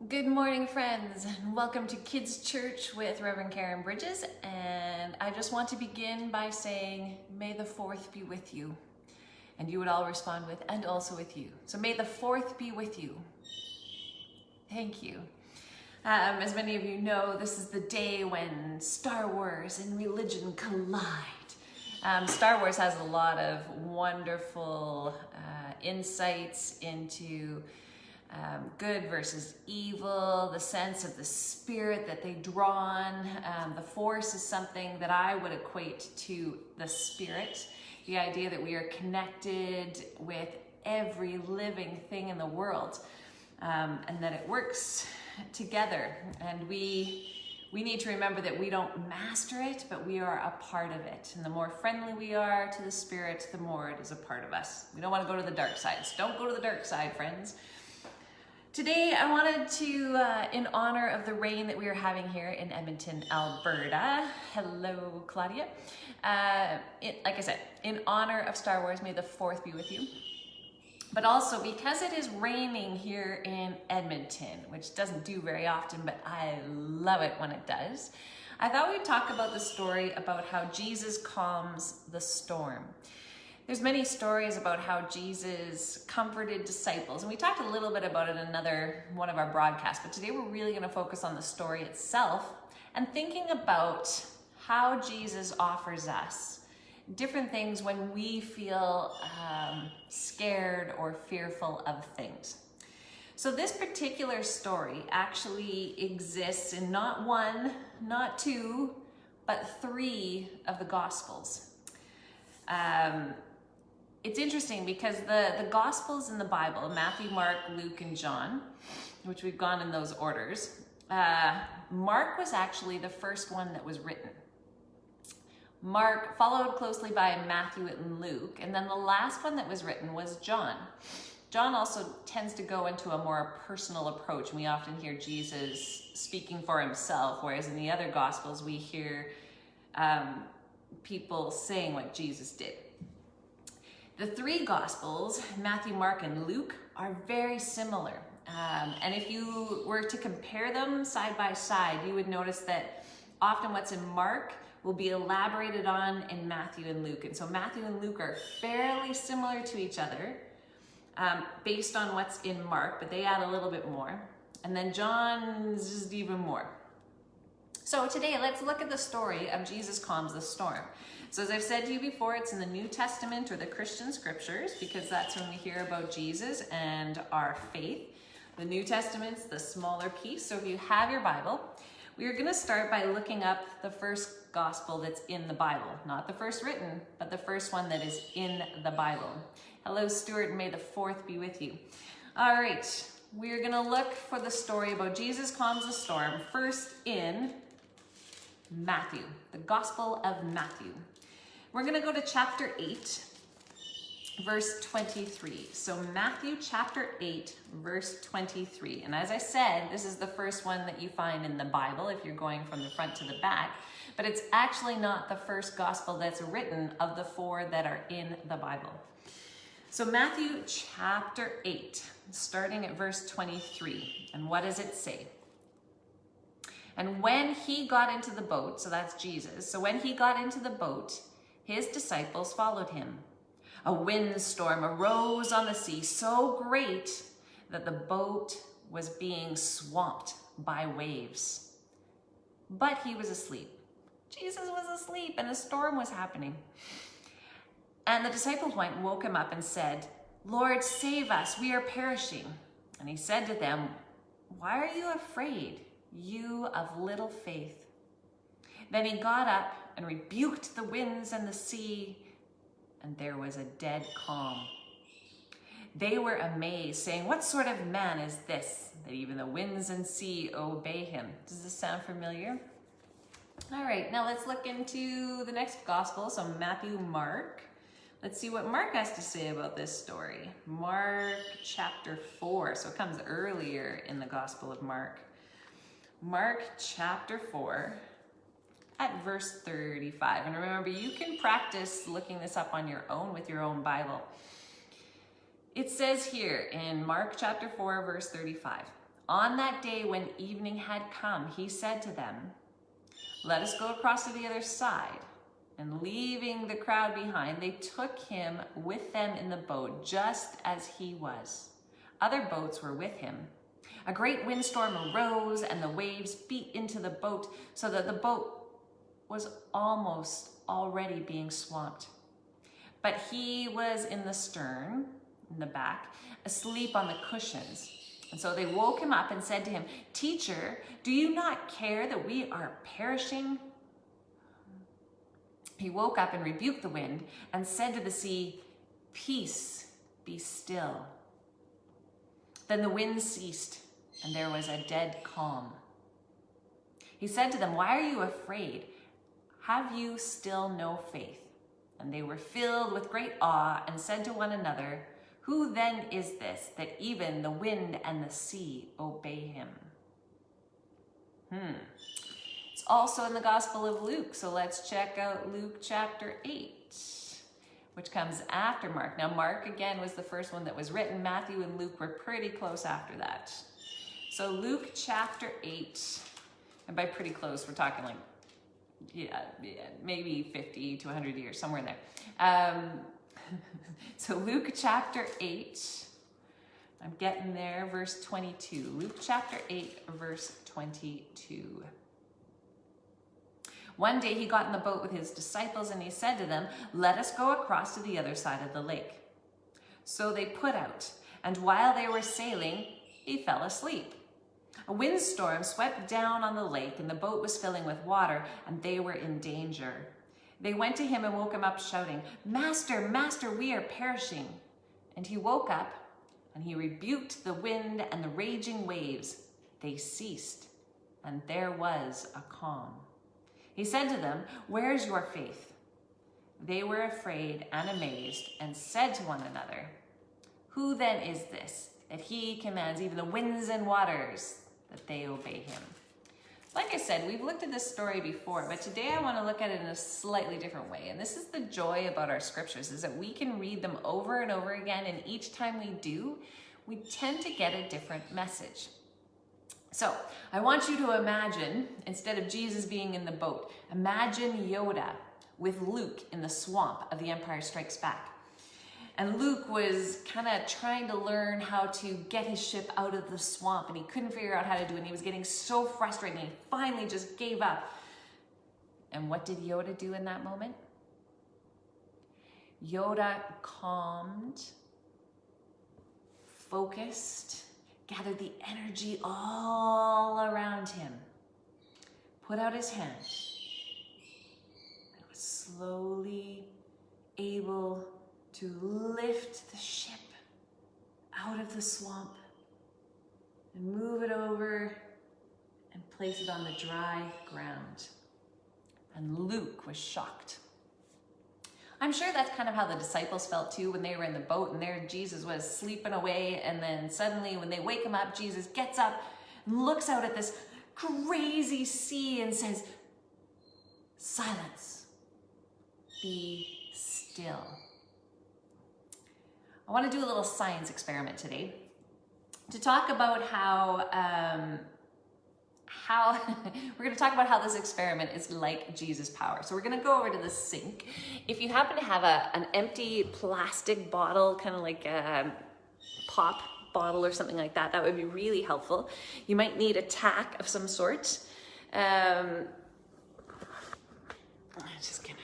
Good morning, friends, and welcome to Kids Church with Reverend Karen Bridges. And I just want to begin by saying, may the 4th be with you. And you would all respond with, and also with you. So may the 4th be with you. Thank you. As many of you know, this is the day when Star Wars and religion collide. Star Wars has a lot of wonderful insights into good versus evil, the sense of the spirit that they draw on. The Force is something that I would equate to the spirit, the idea that we are connected with every living thing in the world, and that it works together. And we need to remember that we don't master it, but we are a part of it. And the more friendly we are to the spirit, the more it is a part of us. We don't want to go to the dark side. So don't go to the dark side, friends. Today, I wanted to, in honor of the rain that we are having here in Edmonton, Alberta. Hello, Claudia. Like I said, in honor of Star Wars, may the 4th be with you. But also because it is raining here in Edmonton, which doesn't do very often, but I love it when it does, I thought we'd talk about the story about how Jesus calms the storm. There's many stories about how Jesus comforted disciples, and we talked a little bit about it in one of our broadcasts, but today we're really going to focus on the story itself and thinking about how Jesus offers us different things when we feel scared or fearful of things. So this particular story actually exists in not one, not two, but 3 of the Gospels. It's interesting because the Gospels in the Bible, Matthew, Mark, Luke, and John, which we've gone in those orders, Mark was actually the first one that was written. Mark followed closely by Matthew and Luke, and then the last one that was written was John. John also tends to go into a more personal approach, and we often hear Jesus speaking for himself, whereas in the other Gospels we hear people saying what Jesus did. The 3 Gospels, Matthew, Mark, and Luke, are very similar. And if you were to compare them side by side, you would notice that often what's in Mark will be elaborated on in Matthew and Luke. And so Matthew and Luke are fairly similar to each other based on what's in Mark, but they add a little bit more. And then John's just even more. So today, let's look at the story of Jesus calms the storm. So as I've said to you before, it's in the New Testament or the Christian scriptures, because that's when we hear about Jesus and our faith. The New Testament's the smaller piece. So if you have your Bible, we are going to start by looking up the first gospel that's in the Bible. Not the first written, but the first one that is in the Bible. Hello, Stuart, and may the 4th be with you. All right, we're going to look for the story about Jesus calms the storm first in Matthew, the Gospel of Matthew. We're going to go to chapter 8, verse 23. So Matthew chapter 8, verse 23. And as I said, this is the first one that you find in the Bible if you're going from the front to the back. But it's actually not the first gospel that's written of the 4 that are in the Bible. So Matthew chapter 8, starting at verse 23. And what does it say? And when he got into the boat, so that's Jesus. So when he got into the boat, his disciples followed him. A windstorm arose on the sea so great that the boat was being swamped by waves. But he was asleep. Jesus was asleep and a storm was happening. And the disciples went and woke him up and said, "Lord, save us, we are perishing." And he said to them, "Why are you afraid, you of little faith?" Then he got up and rebuked the winds and the sea, and there was a dead calm. They were amazed, saying, "What sort of man is this, that even the winds and sea obey him?" Does this sound familiar? All right, now let's look into the next gospel, so Matthew, Mark. Let's see what Mark has to say about this story. Mark chapter 4, so it comes earlier in the Gospel of Mark. Mark chapter 4 at verse 35. And remember, you can practice looking this up on your own with your own Bible. It says here in Mark chapter 4, verse 35, On that day when evening had come, he said to them, "Let us go across to the other side." And leaving the crowd behind, they took him with them in the boat, just as he was. Other boats were with him. A great windstorm arose, and the waves beat into the boat, so that the boat was almost already being swamped. But he was in the stern, in the back, asleep on the cushions. And so they woke him up and said to him, "Teacher, do you not care that we are perishing?" He woke up and rebuked the wind and said to the sea, "Peace, be still." Then the wind ceased, and there was a dead calm. He said to them, "Why are you afraid? Have you still no faith?" And they were filled with great awe and said to one another, "Who then is this, that even the wind and the sea obey him?" It's also in the Gospel of Luke, so let's check out Luke chapter 8, which comes after Mark. Now, Mark, again, was the first one that was written. Matthew and Luke were pretty close after that. So Luke chapter 8, and by pretty close, we're talking like, maybe 50 to 100 years, somewhere in there. So Luke chapter 8, I'm getting there, verse 22. Luke chapter 8, verse 22. One day he got in the boat with his disciples and he said to them, "Let us go across to the other side of the lake." So they put out, and while they were sailing, he fell asleep. A windstorm swept down on the lake, and the boat was filling with water, and they were in danger. They went to him and woke him up, shouting, "Master, Master, we are perishing." And he woke up, and he rebuked the wind and the raging waves. They ceased, and there was a calm. He said to them, "Where's your faith?" They were afraid and amazed and said to one another, "Who then is this, that he commands even the winds and waters that they obey him?" Like I said, we've looked at this story before, but today I want to look at it in a slightly different way. And this is the joy about our scriptures, is that we can read them over and over again, and each time we do, we tend to get a different message. So I want you to imagine, instead of Jesus being in the boat, imagine Yoda with Luke in the swamp of The Empire Strikes Back. And Luke was kind of trying to learn how to get his ship out of the swamp, and he couldn't figure out how to do it, and he was getting so frustrated, and he finally just gave up. And what did Yoda do in that moment? Yoda calmed, focused, gathered the energy all around him, put out his hand, and was slowly able to lift the ship out of the swamp and move it over and place it on the dry ground. And Luke was shocked. I'm sure that's kind of how the disciples felt too when they were in the boat and there Jesus was sleeping away, and then suddenly when they wake him up, Jesus gets up and looks out at this crazy sea and says, "Silence, be still." I want to do a little science experiment today to talk about how we're going to talk about how this experiment is like Jesus' power. So we're going to go over to the sink. If you happen to have an empty plastic bottle, kind of like a pop bottle or something like that, that would be really helpful. You might need a tack of some sort. I'm just going to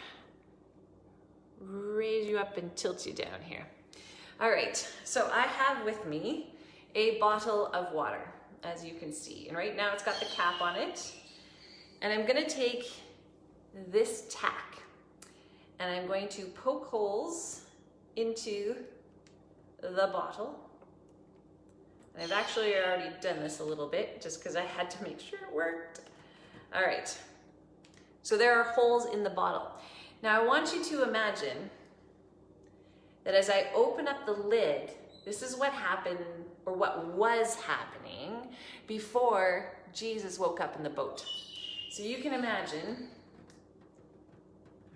raise you up and tilt you down here. All right, so I have with me a bottle of water, as you can see. And right now it's got the cap on it. And I'm gonna take this tack and I'm going to poke holes into the bottle. And I've actually already done this a little bit just because I had to make sure it worked. All right, so there are holes in the bottle. Now I want you to imagine that as I open up the lid, this is what happened, or what was happening before Jesus woke up in the boat. So you can imagine,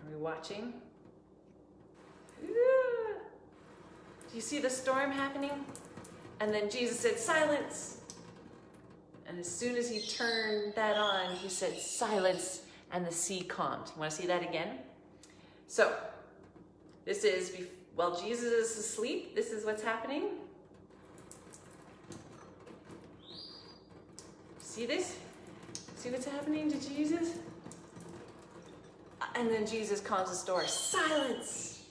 are we watching? Do you see the storm happening? And then Jesus said, "Silence, And as soon as he turned that on, he said, silence, and the sea calmed. You want to see that again? So, this is, while Jesus is asleep, this is what's happening. See this? See what's happening to Jesus? And then Jesus calms the storm. Silence!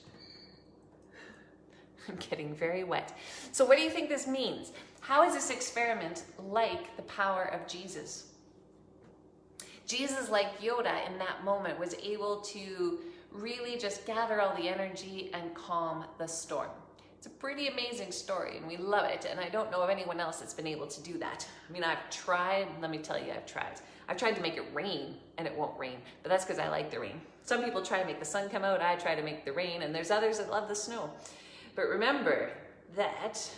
I'm getting very wet. So what do you think this means? How is this experiment like the power of Jesus? Jesus, like Yoda in that moment, was able to really just gather all the energy and calm the storm. It's a pretty amazing story and we love it. And I don't know of anyone else that's been able to do that. I mean, I've tried, let me tell you, I've tried to make it rain and it won't rain, but that's because I like the rain. Some people try to make the sun come out, I try to make the rain, and there's others that love the snow. But remember that,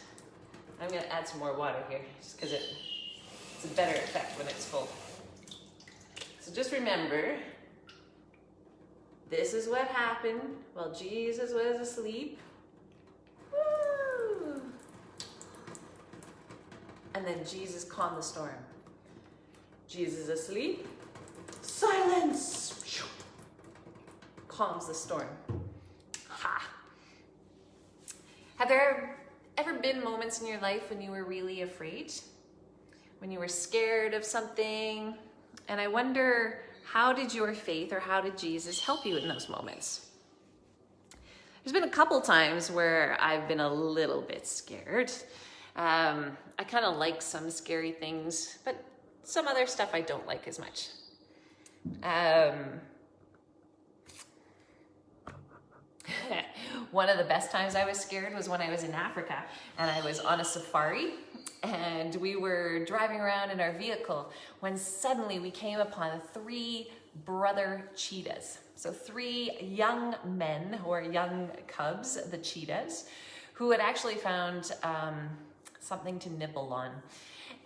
I'm gonna add some more water here just because it's a better effect when it's full. So just remember, this is what happened while Jesus was asleep. Woo! And then Jesus calmed the storm. Jesus asleep, silence, calms the storm. Ha! Have there ever been moments in your life when you were really afraid? When you were scared of something? And I wonder, how did your faith or how did Jesus help you in those moments? There's been a couple times where I've been a little bit scared. I kind of like some scary things, but some other stuff I don't like as much. One of the best times I was scared was when I was in Africa and I was on a safari and we were driving around in our vehicle when suddenly we came upon 3 brother cheetahs. So 3 young men or young cubs, the cheetahs, who had actually found something to nibble on.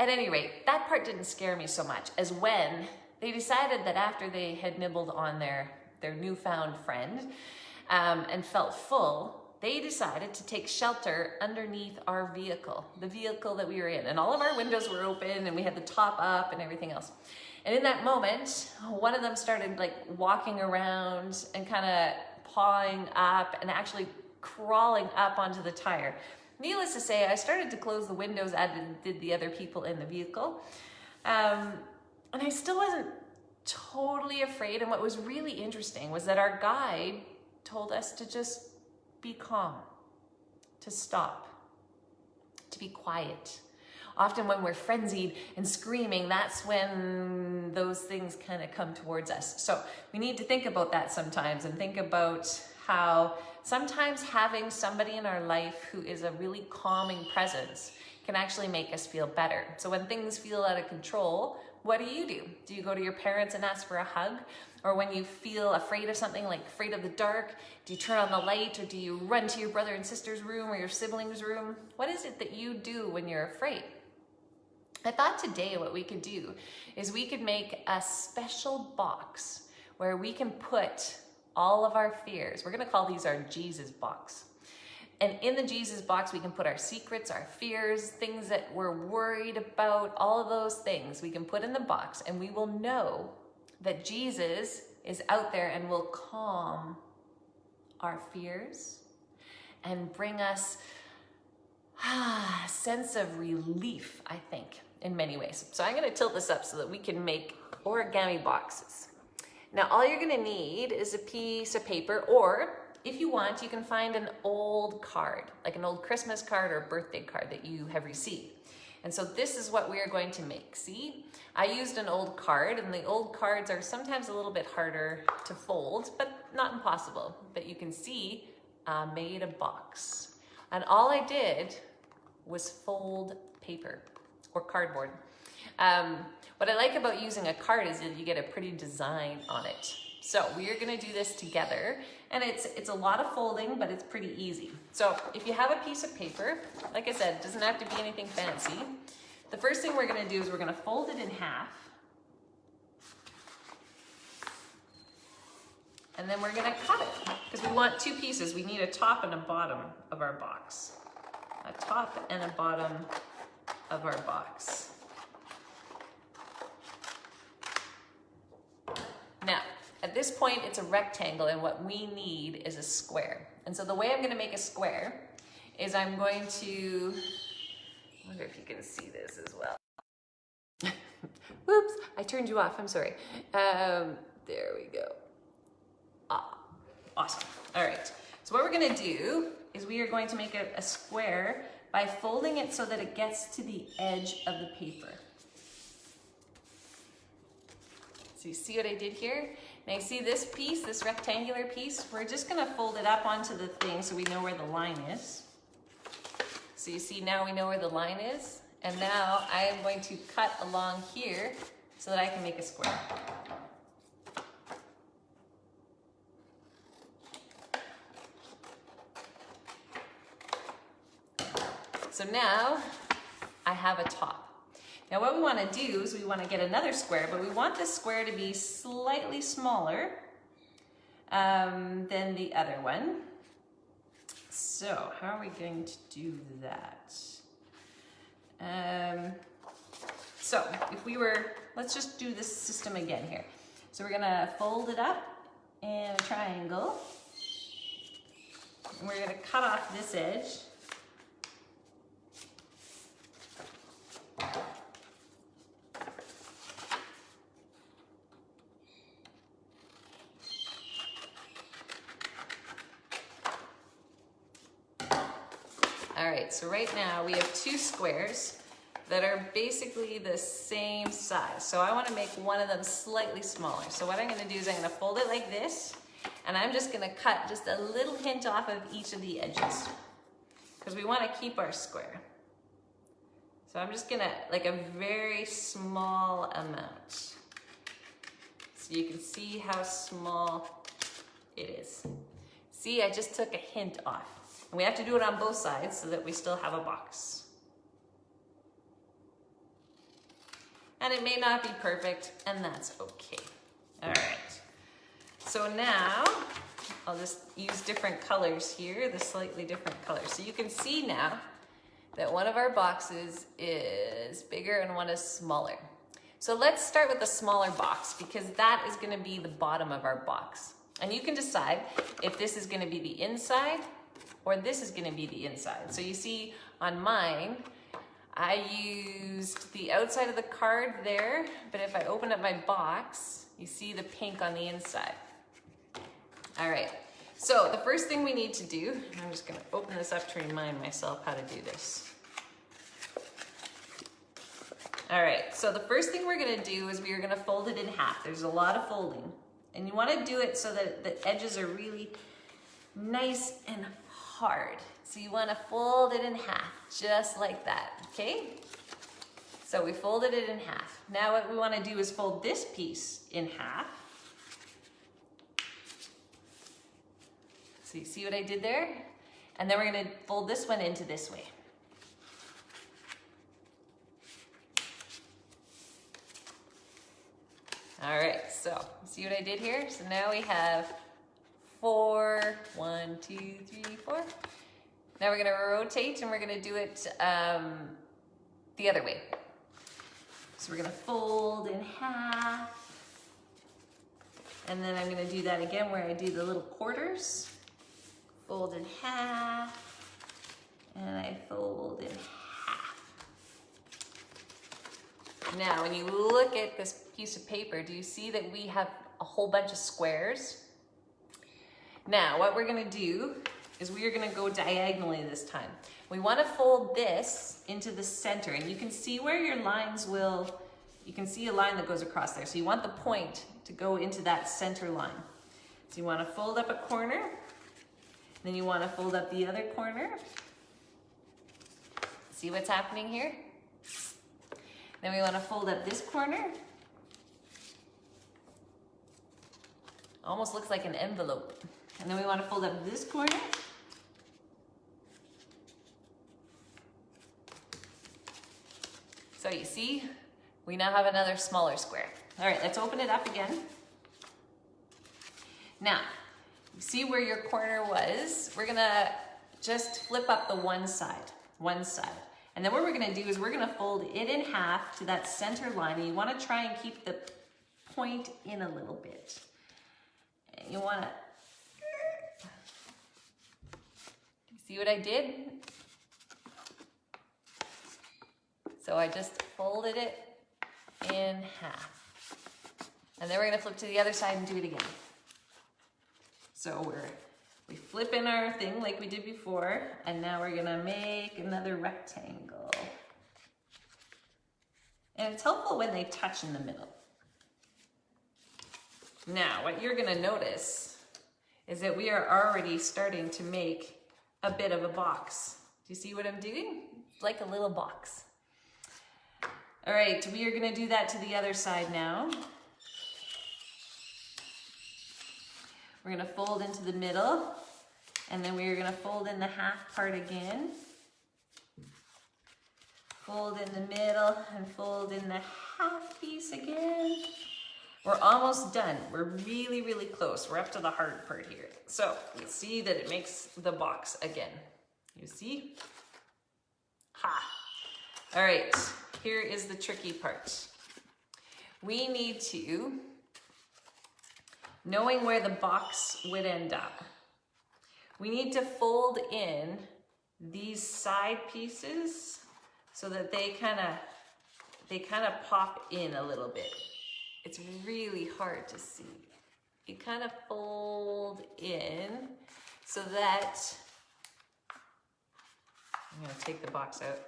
At any rate, that part didn't scare me so much as when they decided that after they had nibbled on their newfound friend and felt full, they decided to take shelter underneath our vehicle, the vehicle that we were in. And all of our windows were open and we had the top up and everything else. And in that moment, one of them started like walking around and kind of pawing up and actually crawling up onto the tire. Needless to say, I started to close the windows as did the other people in the vehicle. And I still wasn't totally afraid. And what was really interesting was that our guide told us to just be calm, to stop, to be quiet. Often when we're frenzied and screaming, that's when those things kind of come towards us. So we need to think about that sometimes and think about how sometimes having somebody in our life who is a really calming presence can actually make us feel better. So when things feel out of control, what do? Do you go to your parents and ask for a hug? Or when you feel afraid of something, like afraid of the dark, do you turn on the light or do you run to your brother and sister's room or your sibling's room? What is it that you do when you're afraid? I thought today what we could do is we could make a special box where we can put all of our fears. We're gonna call these our Jesus box. And in the Jesus box, we can put our secrets, our fears, things that we're worried about, all of those things we can put in the box, and we will know that Jesus is out there and will calm our fears and bring us a sense of relief, I think, in many ways. So I'm gonna tilt this up so that we can make origami boxes. Now, all you're gonna need is a piece of paper, or if you want, you can find an old card, like an old Christmas card or birthday card that you have received. And so this is what we are going to make. See, I used an old card, and the old cards are sometimes a little bit harder to fold, but not impossible. But you can see I made a box. And all I did was fold paper or cardboard. What I like about using a card is that you get a pretty design on it. So we are gonna do this together, and it's a lot of folding, but it's pretty easy. So if you have a piece of paper, like I said, it doesn't have to be anything fancy. The first thing we're gonna do is we're gonna fold it in half. And then we're gonna cut it, because we want 2 pieces. We need a top and a bottom of our box. A top and a bottom of our box. At this point, it's a rectangle, and what we need is a square. And so the way I'm gonna make a square is I'm going to, I wonder if you can see this as well. Whoops, I turned you off, I'm sorry. There we go. Ah, awesome. All right, so what we're gonna do is we are going to make a square by folding it so that it gets to the edge of the paper. So you see what I did here? Now you see this piece, this rectangular piece? We're just gonna fold it up onto the thing so we know where the line is. So you see now we know where the line is. And now I am going to cut along here so that I can make a square. So now I have a top. Now what we want to do is we want to get another square, but we want this square to be slightly smaller than the other one. So how are we going to do that? So if we were, let's just do this system again here. So we're gonna fold it up in a triangle. And we're gonna cut off this edge. All right, so right now we have two squares that are basically the same size. So I wanna make one of them slightly smaller. So what I'm gonna do is I'm gonna fold it like this, and I'm just gonna cut just a little hint off of each of the edges because we wanna keep our square. So I'm just gonna, like a very small amount. So you can see how small it is. See, I just took a hint off. And we have to do it on both sides so that we still have a box. And it may not be perfect, and that's okay. All right. So now, I'll just use different colors here, the slightly different colors. So you can see now that one of our boxes is bigger and one is smaller. So let's start with the smaller box because that is gonna be the bottom of our box. And you can decide if this is gonna be the inside or this is gonna be the inside. So you see on mine, I used the outside of the card there, but if I open up my box, you see the pink on the inside. All right, so the first thing we need to do, I'm just gonna open this up to remind myself how to do this. All right, so the first thing we're gonna do is we are gonna fold it in half. There's a lot of folding, and you wanna do it so that the edges are really nice and hard. So you wanna fold it in half, just like that, okay? So we folded it in half. Now what we wanna do is fold this piece in half. So you see what I did there? And then we're gonna fold this one into this way. All right, so see what I did here? So now we have 4, 1, 2, 3, 4. Now we're gonna rotate and we're gonna do it the other way. So we're gonna fold in half. And then I'm gonna do that again where I do the little quarters. Fold in half. And I fold in half. Now, when you look at this piece of paper, do you see that we have a whole bunch of squares? Now, what we're gonna do is we are gonna go diagonally this time. We wanna fold this into the center, and you can see where your lines will, you can see a line that goes across there. So you want the point to go into that center line. So you wanna fold up a corner, then you wanna fold up the other corner. See what's happening here? Then we wanna fold up this corner. Almost looks like an envelope. And then we wanna fold up this corner. So you see, we now have another smaller square. All right, let's open it up again. Now, you see where your corner was? We're gonna just flip up the one side. And then what we're gonna do is we're gonna fold it in half to that center line, and you wanna try and keep the point in a little bit. And you wanna, see what I did? So I just folded it in half. And then we're gonna flip to the other side and do it again. So we flip in our thing like we did before, and now we're gonna make another rectangle. And it's helpful when they touch in the middle. Now, what you're gonna notice is that we are already starting to make a bit of a box. Do you see what I'm doing? It's like a little box. All right, we are gonna do that to the other side now. We're gonna fold into the middle, and then we're gonna fold in the half part again. Fold in the middle and fold in the half piece again. We're almost done. We're really, really close. We're up to the hard part here. So you see that it makes the box again. You see? Ha! All right, here is the tricky part. We need to, knowing where the box would end up, we need to fold in these side pieces so that they kind of pop in a little bit. It's really hard to see. You kind of fold in so that, I'm gonna take the box out.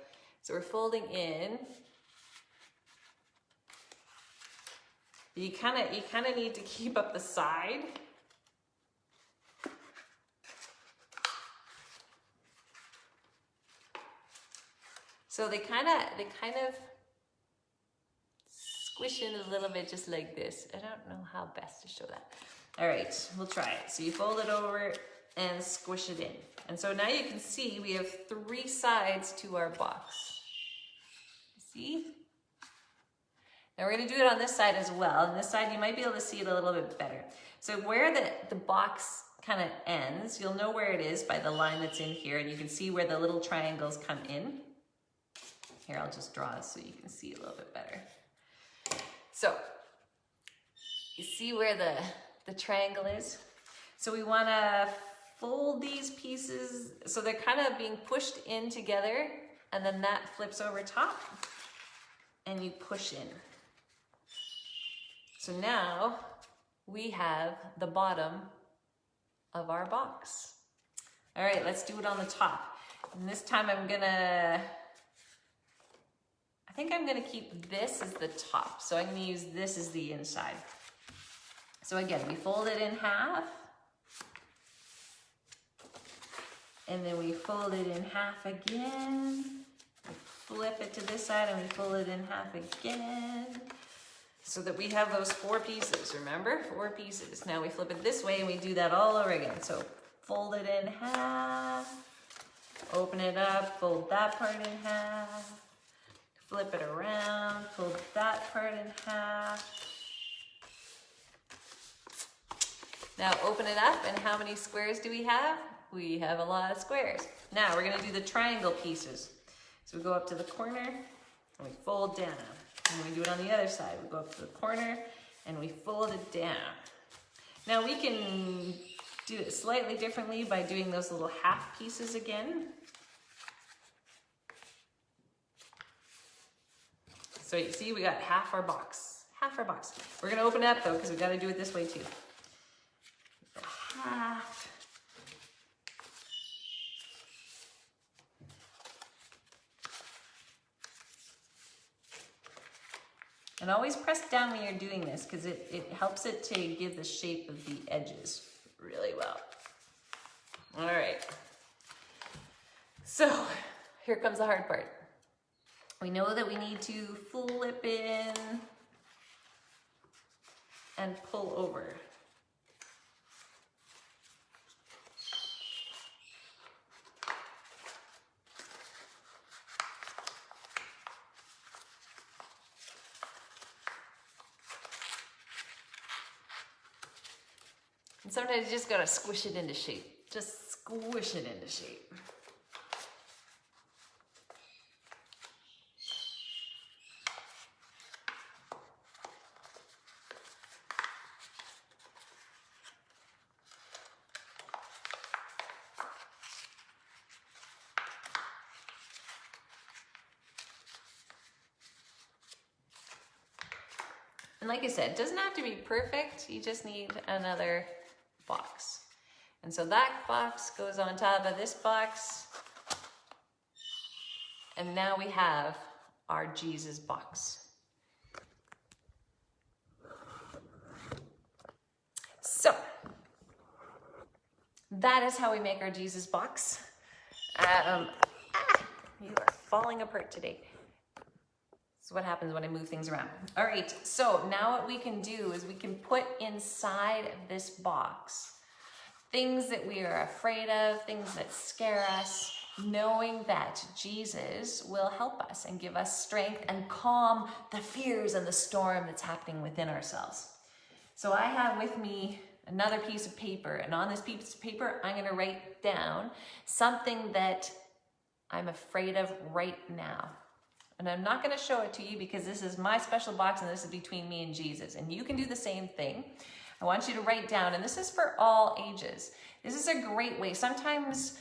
So we're folding in. You kind of need to keep up the side. So they kind of squish in a little bit just like this. I don't know how best to show that. All right, we'll try it. So you fold it over and squish it in. And so now you can see we have 3 sides to our box. See? Now we're gonna do it on this side as well. On this side, you might be able to see it a little bit better. So where the box kind of ends, you'll know where it is by the line that's in here, and you can see where the little triangles come in. Here, I'll just draw it so you can see a little bit better. So, you see where the triangle is? So we wanna fold these pieces so they're kind of being pushed in together, and then that flips over top, and you push in. So now we have the bottom of our box. All right, let's do it on the top. And this time I think I'm gonna keep this as the top. So I'm gonna use this as the inside. So again, we fold it in half. And then we fold it in half again. We flip it to this side and we fold it in half again. So that we have those 4 pieces, remember? 4 pieces. Now we flip it this way and we do that all over again. So fold it in half, open it up, fold that part in half, flip it around, fold that part in half. Now open it up, and how many squares do we have? We have a lot of squares. Now we're gonna do the triangle pieces. So we go up to the corner and we fold down. And we do it on the other side. We go up to the corner and we fold it down. Now we can do it slightly differently by doing those little half pieces again. So you see we got half our box. Half our box. We're gonna open it up though, because we gotta do it this way too. Half. And always press down when you're doing this, because it helps it to give the shape of the edges really well. All right. So here comes the hard part. We know that we need to flip in and pull over. And sometimes you just gotta squish it into shape. Just squish it into shape. And like I said, it doesn't have to be perfect. You just need another box. And so that box goes on top of this box. And now we have our Jesus box. So that is how we make our Jesus box. You are falling apart today. This is what happens when I move things around. All right, so now what we can do is we can put inside of this box things that we are afraid of, things that scare us, knowing that Jesus will help us and give us strength and calm the fears and the storm that's happening within ourselves. So I have with me another piece of paper, and on this piece of paper, I'm gonna write down something that I'm afraid of right now. And I'm not gonna show it to you because this is my special box and this is between me and Jesus. And you can do the same thing. I want you to write down, and this is for all ages. This is a great way. Sometimes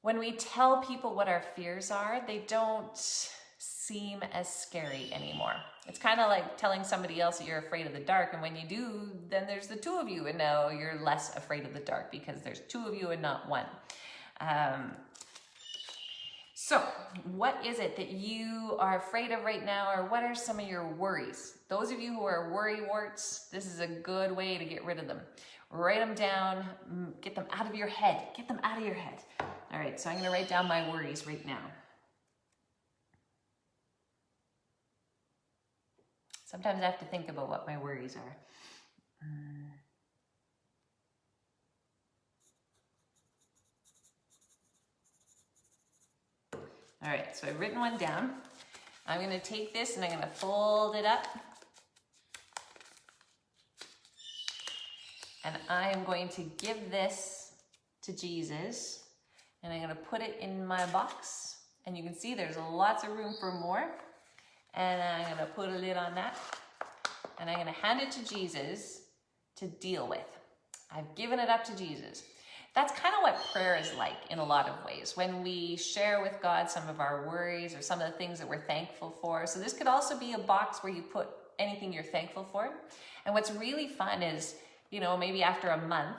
when we tell people what our fears are, they don't seem as scary anymore. It's kind of like telling somebody else that you're afraid of the dark, and when you do, then there's the two of you, and now you're less afraid of the dark because there's two of you and not one. So what is it that you are afraid of right now, or what are some of your worries? Those of you who are worry warts, this is a good way to get rid of them. Write them down, get them out of your head. Get them out of your head. All right, so I'm gonna write down my worries right now. Sometimes I have to think about what my worries are. All right, so I've written one down. I'm gonna take this and I'm gonna fold it up. And I am going to give this to Jesus, and I'm gonna put it in my box. And you can see there's lots of room for more. And I'm gonna put a lid on that. And I'm gonna hand it to Jesus to deal with. I've given it up to Jesus. That's kind of what prayer is like in a lot of ways. When we share with God some of our worries or some of the things that we're thankful for. So this could also be a box where you put anything you're thankful for. And what's really fun is, you know, maybe after a month,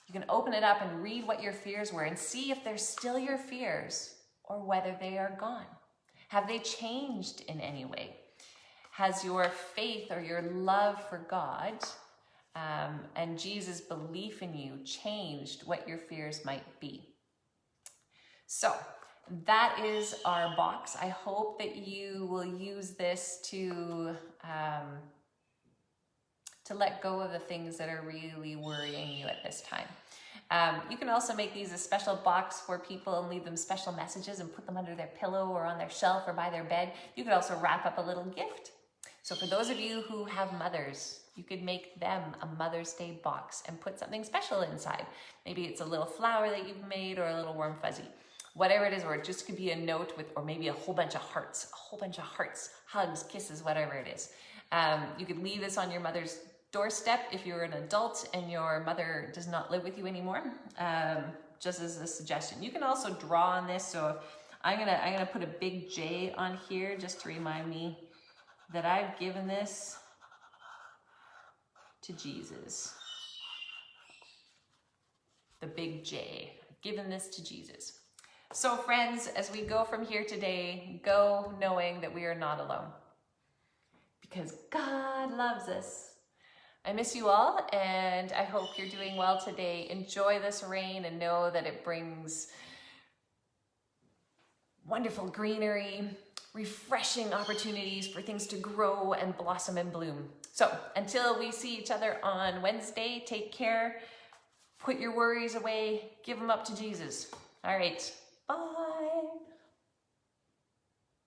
you can open it up and read what your fears were and see if they're still your fears or whether they are gone. Have they changed in any way? Has your faith or your love for God and Jesus' belief in you changed what your fears might be? So that is our box. I hope that you will use this to let go of the things that are really worrying you at this time. You can also make these a special box for people and leave them special messages and put them under their pillow or on their shelf or by their bed. You could also wrap up a little gift. So for those of you who have mothers, you could make them a Mother's Day box and put something special inside. Maybe it's a little flower that you've made or a little warm fuzzy. Whatever it is, or it just could be a note with, or maybe a whole bunch of hearts, hugs, kisses, whatever it is. You could leave this on your mother's doorstep if you're an adult and your mother does not live with you anymore, just as a suggestion. You can also draw on this. So I'm gonna put a big J on here just to remind me that I've given this to Jesus. The big J, given this to Jesus. So friends, as we go from here today, go knowing that we are not alone because God loves us. I miss you all, and I hope you're doing well today. Enjoy this rain and know that it brings wonderful greenery, refreshing opportunities for things to grow and blossom and bloom. So until we see each other on Wednesday, take care, put your worries away, give them up to Jesus. All right.